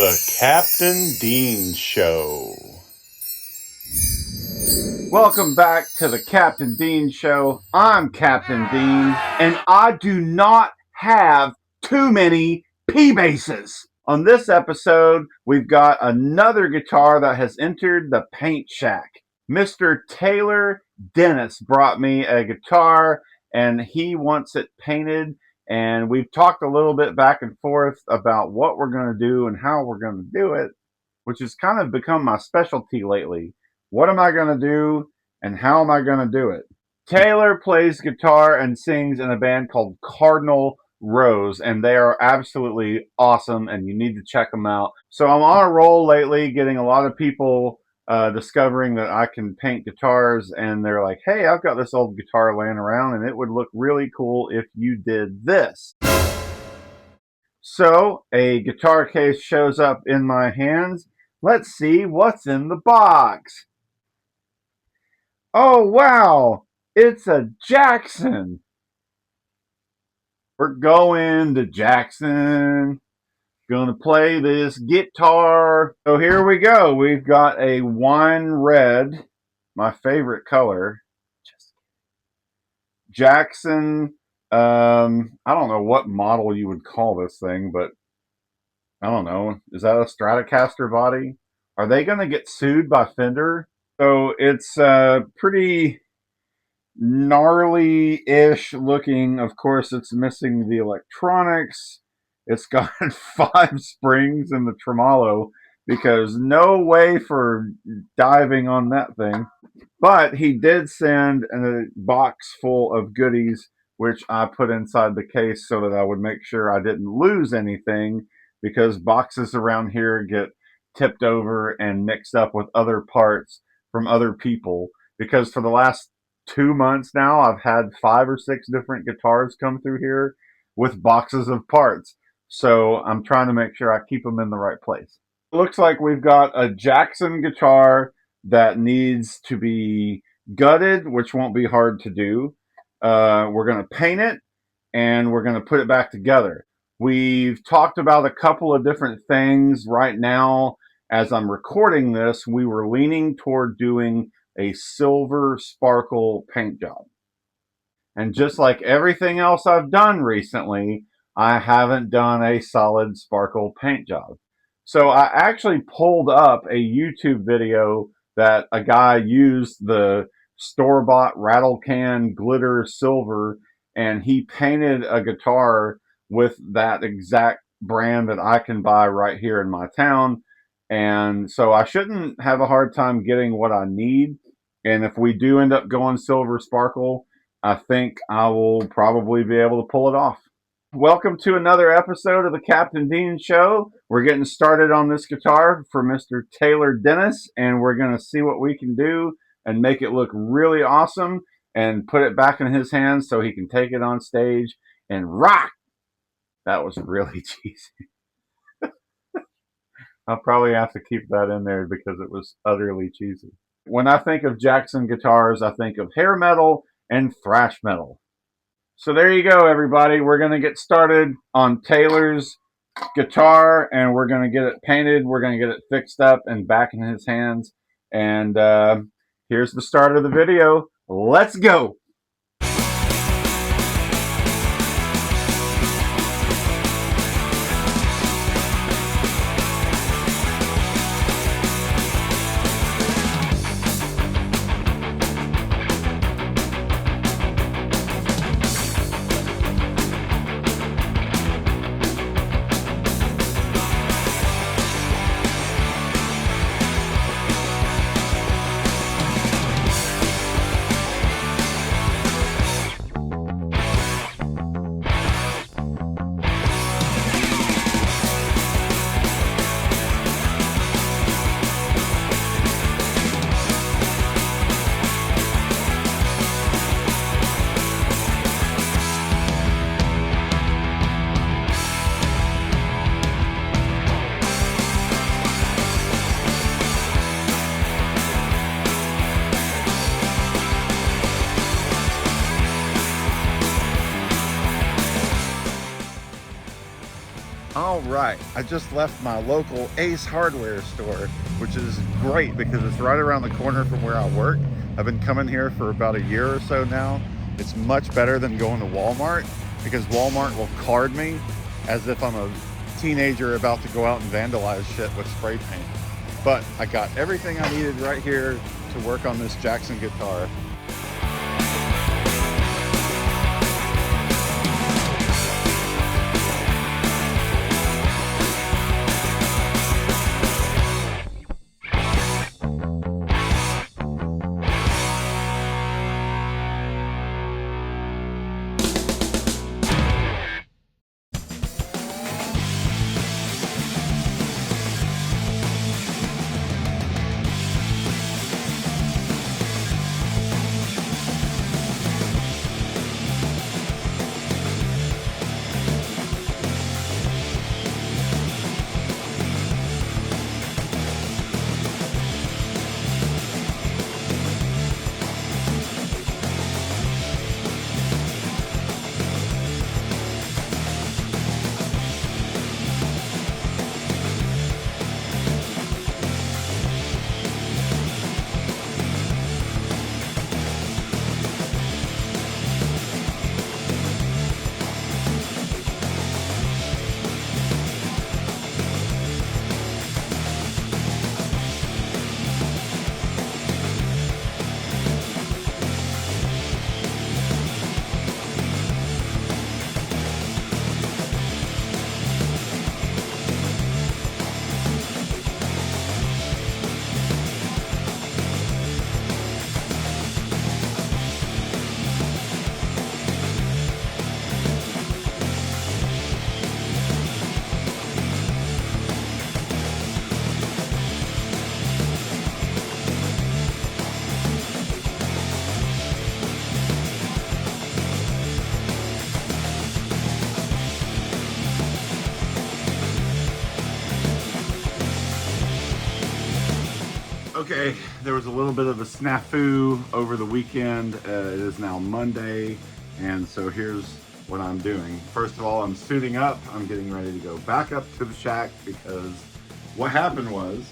The Captain Dean Show. Welcome back to the Captain Dean Show. I'm Captain Dean, and I do not have too many P-basses. On this episode, we've got another guitar that has entered the paint shack. Mr. Taylor Dennis brought me a guitar, and he wants it painted. And we've talked a little bit back and forth about what we're going to do and how we're going to do it, which has kind of become my specialty lately. What am I going to do and how am I going to do it? Taylor plays guitar and sings in a band called Cardinal Rose, and they are absolutely awesome, and you need to check them out. So I'm on a roll lately, getting a lot of people discovering that I can paint guitars, and they're like, hey, I've got this old guitar laying around, and it would look really cool if you did this. So a guitar case shows up in my hands. Let's see what's in the box. Oh, wow, it's a Jackson. We're going to Jackson. Gonna play this guitar. So here we go. We've got a wine red, my favorite color. Jackson, I don't know what model you would call this thing, but I don't know. Is that a Stratocaster body? Are they gonna get sued by Fender? So it's pretty gnarly-ish looking. Of course, it's missing the electronics. It's got 5 springs in the tremolo because no way for diving on that thing. But he did send a box full of goodies, which I put inside the case so that I would make sure I didn't lose anything, because boxes around here get tipped over and mixed up with other parts from other people. Because for the last 2 months now, I've had 5 or 6 different guitars come through here with boxes of parts. So I'm trying to make sure I keep them in the right place. It looks like we've got a Jackson guitar that needs to be gutted, which won't be hard to do. We're going to paint it, and we're going to put it back together. We've talked about a couple of different things. Right now, as I'm recording this, we were leaning toward doing a silver sparkle paint job. And just like everything else I've done recently, I haven't done a solid sparkle paint job. So I actually pulled up a YouTube video that a guy used the store-bought rattle can glitter silver, and he painted a guitar with that exact brand that I can buy right here in my town. And so I shouldn't have a hard time getting what I need. And if we do end up going silver sparkle, I think I will probably be able to pull it off. Welcome to another episode of the Captain Dean Show. We're getting started on this guitar for Mr. Taylor Dennis, and we're going to see what we can do and make it look really awesome and put it back in his hands so he can take it on stage and rock. That was really cheesy. I'll probably have to keep that in there because it was utterly cheesy. When I think of Jackson guitars, I think of hair metal and thrash metal. So there you go, everybody. We're going to get started on Taylor's guitar, and we're going to get it painted. We're going to get it fixed up and back in his hands. And here's the start of the video. Let's go. All right, I just left my local Ace hardware store, which is great because it's right around the corner from where I work. I've been coming here for about a year or so now. It's much better than going to Walmart because Walmart will card me as if I'm a teenager about to go out and vandalize shit with spray paint. But I got everything I needed right here to work on this Jackson guitar. Okay, there was a little bit of a snafu over the weekend. It is now Monday, and so here's what I'm doing. First of all, I'm suiting up. I'm getting ready to go back up to the shack because what happened was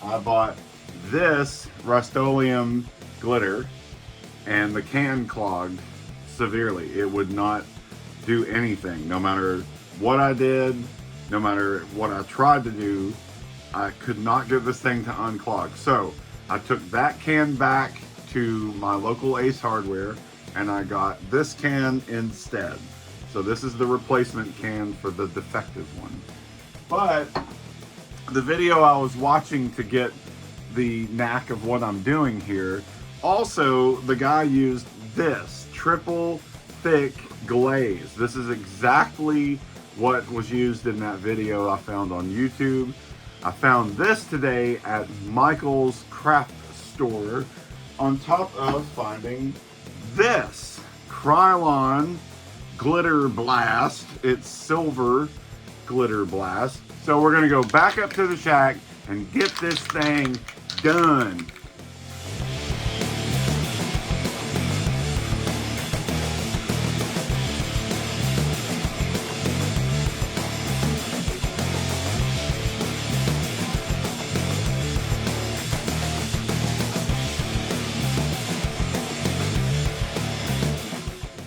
I bought this Rust-Oleum glitter and the can clogged severely. It would not do anything. No matter what I did, no matter what I tried to do, I could not get this thing to unclog. So I took that can back to my local Ace Hardware and I got this can instead. So this is the replacement can for the defective one. But the video I was watching to get the knack of what I'm doing here, also the guy used this triple thick glaze. This is exactly what was used in that video I found on YouTube. I found this today at Michael's craft store on top of finding this Krylon glitter blast. It's silver glitter blast. So we're gonna go back up to the shack and get this thing done.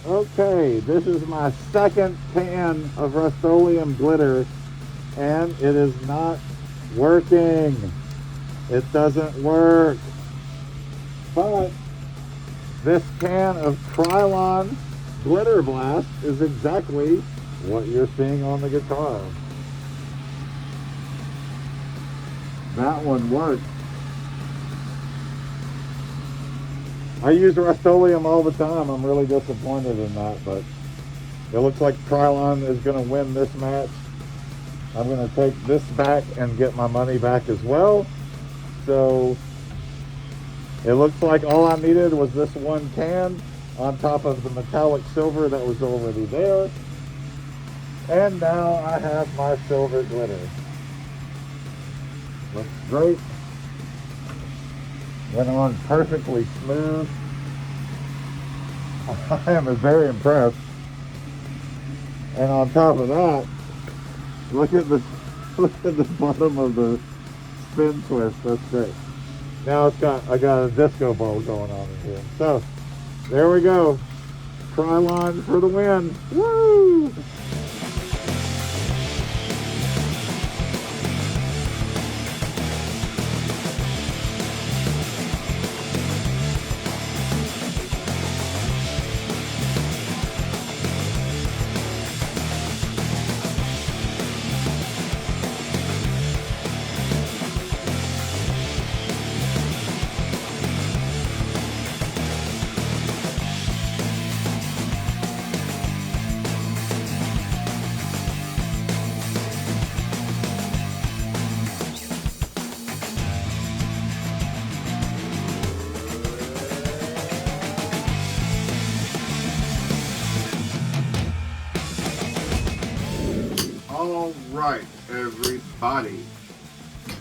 Okay, this is my second can of Rust-Oleum glitter, and it is not working. It doesn't work. But this can of Krylon glitter blast is exactly what you're seeing on the guitar. That one works. I use Rust-Oleum all the time. I'm really disappointed in that, but it looks like Krylon is going to win this match. I'm going to take this back and get my money back as well. So it looks like all I needed was this one can on top of the metallic silver that was already there. And now I have my silver glitter. Looks great. Went on perfectly smooth. I am very impressed. And on top of that, Look at the bottom of the spin twist. That's great. Now I got a disco ball going on in here. So there we go. Krylon for the win. Woo! All right, everybody.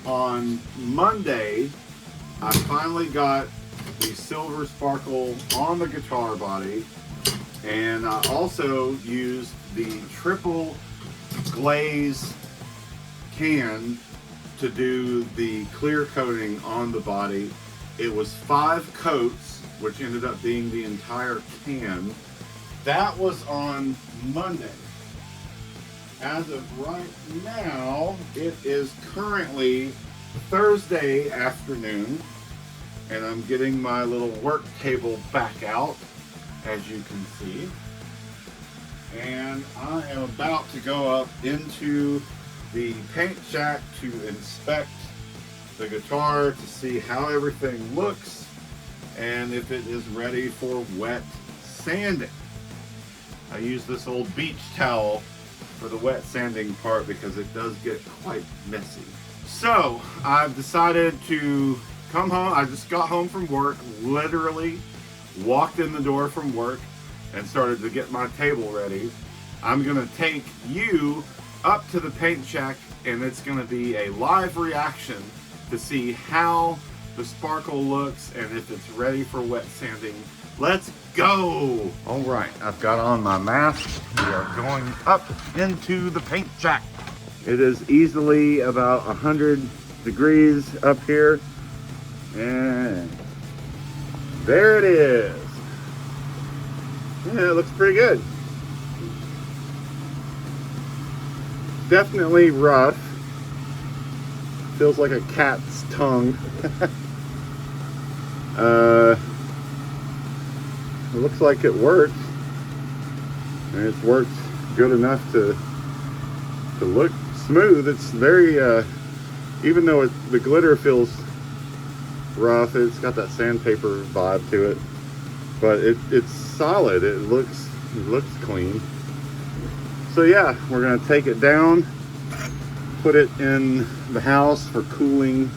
On Monday, I finally got the silver sparkle on the guitar body, and I also used the triple glaze can to do the clear coating on the body. It was 5 coats, which ended up being the entire can. That was on Monday. As of right now, it is currently Thursday afternoon, and I'm getting my little work table back out, as you can see. And I am about to go up into the paint shack to inspect the guitar to see how everything looks and if it is ready for wet sanding. I use this old beach towel for the wet sanding part because it does get quite messy. So I've decided to come home. I just got home from work, literally walked in the door from work and started to get my table ready. I'm gonna take you up to the paint shack, and it's gonna be a live reaction to see how the sparkle looks and if it's ready for wet sanding. Let's go! All right, I've got on my mask. We are going up into the paint shack. It is easily about 100 degrees up here. And there it is. Yeah, it looks pretty good. Definitely rough. Feels like a cat's tongue. It looks like it worked, and it's worked good enough to look smooth. It's very, even though the glitter feels rough, it's got that sandpaper vibe to it, but it's solid. It looks clean. So yeah, we're gonna take it down, put it in the house for cooling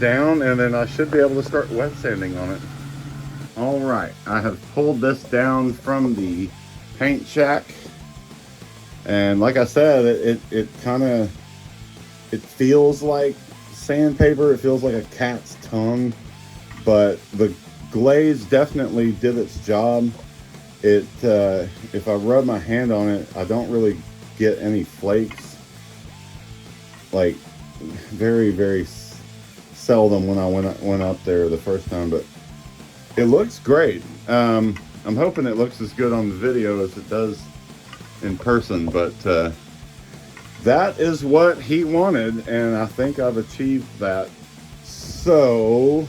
down, and then I should be able to start wet sanding on it. All right, I have pulled this down from the paint shack, and like I said, it kind of, it feels like sandpaper. It feels like a cat's tongue, but the glaze definitely did its job. If I rub my hand on it, I don't really get any flakes, like very seldom when I went up there the first time, but it looks great. I'm hoping it looks as good on the video as it does in person, but that is what he wanted, and I think I've achieved that. So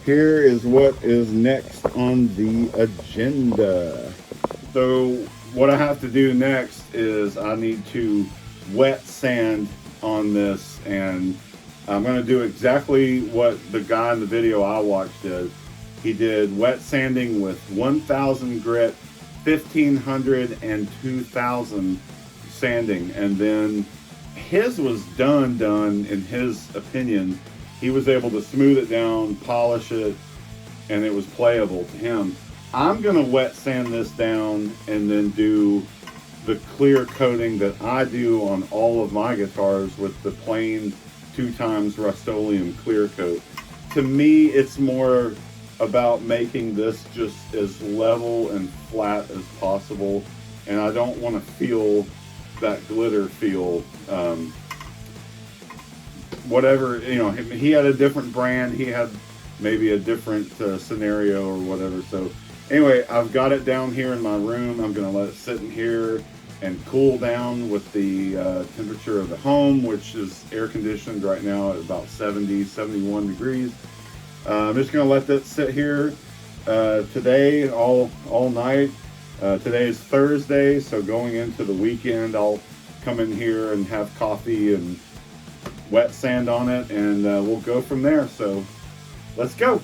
here is what is next on the agenda. So what I have to do next is I need to wet sand on this, and I'm going to do exactly what the guy in the video I watched did. He did wet sanding with 1000 grit, 1500, and 2000 sanding, and then his was done in his opinion. He was able to smooth it down, polish it, and it was playable to him. I'm gonna wet sand this down and then do the clear coating that I do on all of my guitars with the plain 2x Rust-Oleum clear coat. To me, it's more about making this just as level and flat as possible, and I don't want to feel that glitter feel. Whatever, you know, he had a different brand. He had maybe a different scenario or whatever. So anyway, I've got it down here in my room. I'm going to let it sit in here and cool down with the temperature of the home, which is air conditioned right now at about 70, 71 degrees. I'm just going to let that sit here today all night. Today is Thursday, so going into the weekend, I'll come in here and have coffee and wet sand on it, and we'll go from there. So let's go.